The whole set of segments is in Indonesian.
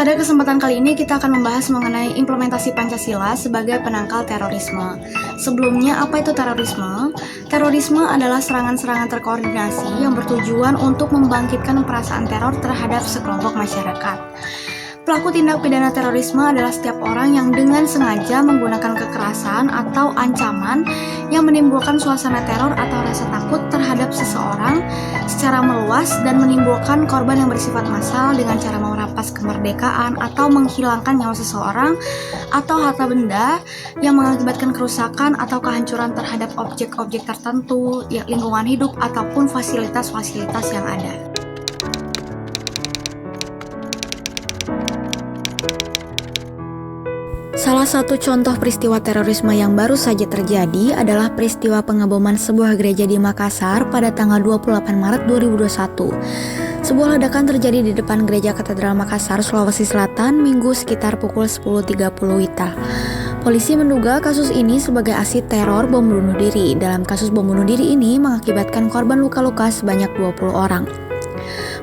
Pada kesempatan kali ini kita akan membahas mengenai implementasi Pancasila sebagai penangkal terorisme. Sebelumnya, apa itu terorisme? Terorisme adalah serangan-serangan terkoordinasi yang bertujuan untuk membangkitkan perasaan teror terhadap sekelompok masyarakat. Pelaku tindak pidana terorisme adalah setiap orang yang dengan sengaja menggunakan kekerasan atau ancaman yang menimbulkan suasana teror atau rasa takut terhadap seseorang secara meluas dan menimbulkan korban yang bersifat massal dengan cara merampas kemerdekaan atau menghilangkan nyawa seseorang atau harta benda yang mengakibatkan kerusakan atau kehancuran terhadap objek-objek tertentu, lingkungan hidup ataupun fasilitas-fasilitas yang ada. Salah satu contoh peristiwa terorisme yang baru saja terjadi adalah peristiwa pengeboman sebuah gereja di Makassar pada tanggal 28 Maret 2021. Sebuah ledakan terjadi di depan gereja Katedral Makassar, Sulawesi Selatan, Minggu sekitar pukul 10.30 WITA. Polisi menduga kasus ini sebagai aksi teror bom bunuh diri. Dalam kasus bom bunuh diri ini mengakibatkan korban luka-luka sebanyak 20 orang.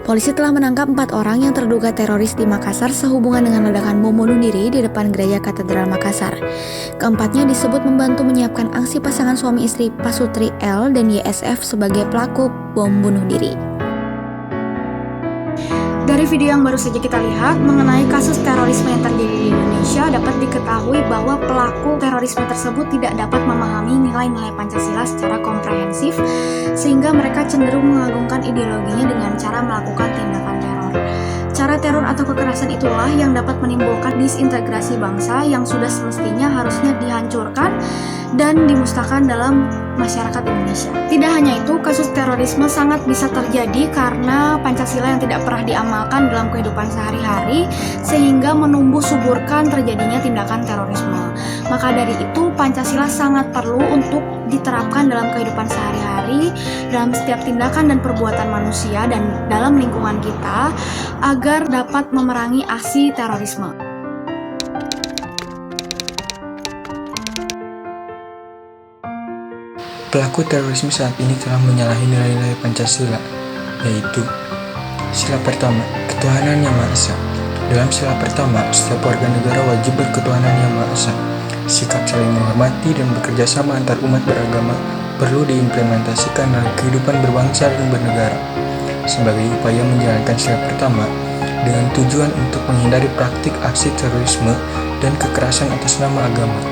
Polisi telah menangkap 4 orang yang terduga teroris di Makassar sehubungan dengan ledakan bom bunuh diri di depan gereja Katedral Makassar. Keempatnya disebut membantu menyiapkan aksi pasangan suami istri Pasutri L dan YSF sebagai pelaku bom bunuh diri. Dari video yang baru saja kita lihat mengenai kasus terorisme yang terjadi di Indonesia, dapat diketahui bahwa pelaku terorisme tersebut tidak dapat memahami nilai-nilai Pancasila secara komprehensif, sehingga mereka cenderung mengagungkan ideologinya dengan cara melakukan tindakan teror. Cara teror atau kekerasan itulah yang dapat menimbulkan disintegrasi bangsa yang sudah semestinya harusnya dihancurkan dan dimusnahkan dalam masyarakat Indonesia. Tidak hanya itu, kasus terorisme sangat bisa terjadi karena Pancasila yang tidak pernah diamalkan dalam kehidupan sehari-hari sehingga menumbuh suburkan terjadinya tindakan terorisme. Maka dari itu, Pancasila sangat perlu untuk diterapkan dalam kehidupan sehari-hari, dalam setiap tindakan dan perbuatan manusia dan dalam lingkungan kita agar dapat memerangi aksi terorisme. Pelaku terorisme saat ini telah menyalahi nilai-nilai Pancasila, yaitu sila pertama, ketuhanan yang Maha Esa. Dalam sila pertama, setiap warga negara wajib berketuhanan yang Maha Esa. Sikap saling menghormati dan bekerja sama antar umat beragama perlu diimplementasikan dalam kehidupan berbangsa dan bernegara. Sebagai upaya menjalankan sila pertama, dengan tujuan untuk menghindari praktik aksi terorisme dan kekerasan atas nama agama,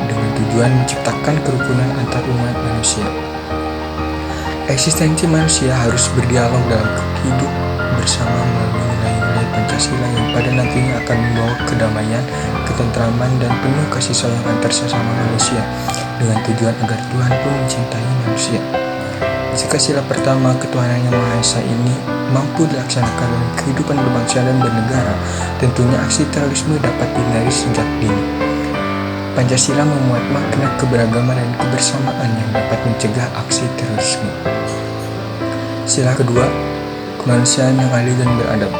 dengan tujuan menciptakan kerukunan antar umat manusia. Eksistensi manusia harus berdialog dalam hidup bersama melalui nilai-nilai Pancasila yang pada nantinya akan membawa kedamaian, ketentraman, dan penuh kasih sayang antar sesama manusia dengan tujuan agar Tuhan pun mencintai manusia. Jika sila pertama ketuhanan yang Maha Esa ini mampu dilaksanakan dalam kehidupan berbangsa dan bernegara, tentunya aksi terorisme dapat dihindari sejak dini. Pancasila memuat makna keberagaman dan kebersamaan yang dapat mencegah aksi terorisme. Sila kedua, kemanusiaan yang adil dan beradab.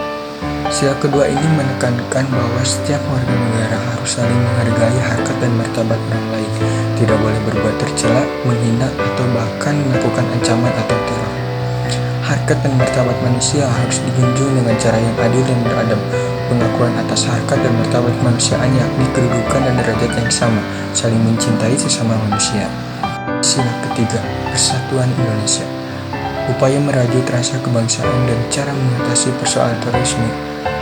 Sila kedua ini menekankan bahwa setiap warga negara harus saling menghargai harkat dan martabat orang lain, tidak boleh berbuat tercela, menghina, atau bahkan melakukan ancaman atau teror. Harkat dan martabat manusia harus dijunjung dengan cara yang adil dan beradab. Pengakuan atas harkat dan martabat kemanusiaan yakni kedudukan dan derajat yang sama, saling mencintai sesama manusia. Sila ketiga, persatuan Indonesia. Upaya merajut rasa kebangsaan dan cara mengatasi persoalan terorisme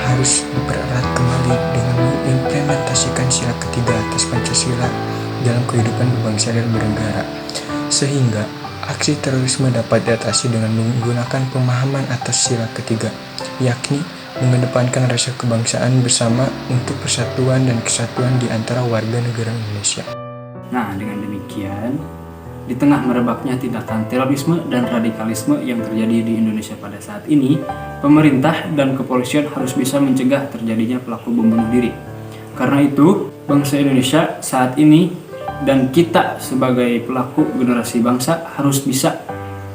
harus dipererat kembali dengan mengimplementasikan sila ketiga atas Pancasila dalam kehidupan berbangsa dan bernegara, sehingga aksi terorisme dapat diatasi dengan menggunakan pemahaman atas sila ketiga, yakni mengedepankan rasa kebangsaan bersama untuk persatuan dan kesatuan di antara warga negara Indonesia. Nah, dengan demikian, di tengah merebaknya tindakan terorisme dan radikalisme yang terjadi di Indonesia pada saat ini, pemerintah dan kepolisian harus bisa mencegah terjadinya pelaku bom bunuh diri. Karena itu, bangsa Indonesia saat ini dan kita sebagai pelaku generasi bangsa harus bisa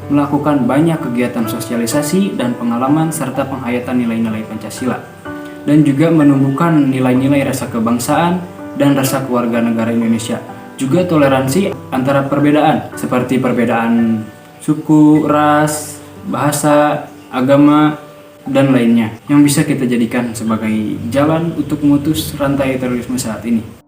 melakukan banyak kegiatan sosialisasi dan pengalaman serta penghayatan nilai-nilai Pancasila, dan juga menumbuhkan nilai-nilai rasa kebangsaan dan rasa kewarganegaraan Indonesia. Juga toleransi antara perbedaan seperti perbedaan suku, ras, bahasa, agama, dan lainnya yang bisa kita jadikan sebagai jalan untuk memutus rantai terorisme saat ini.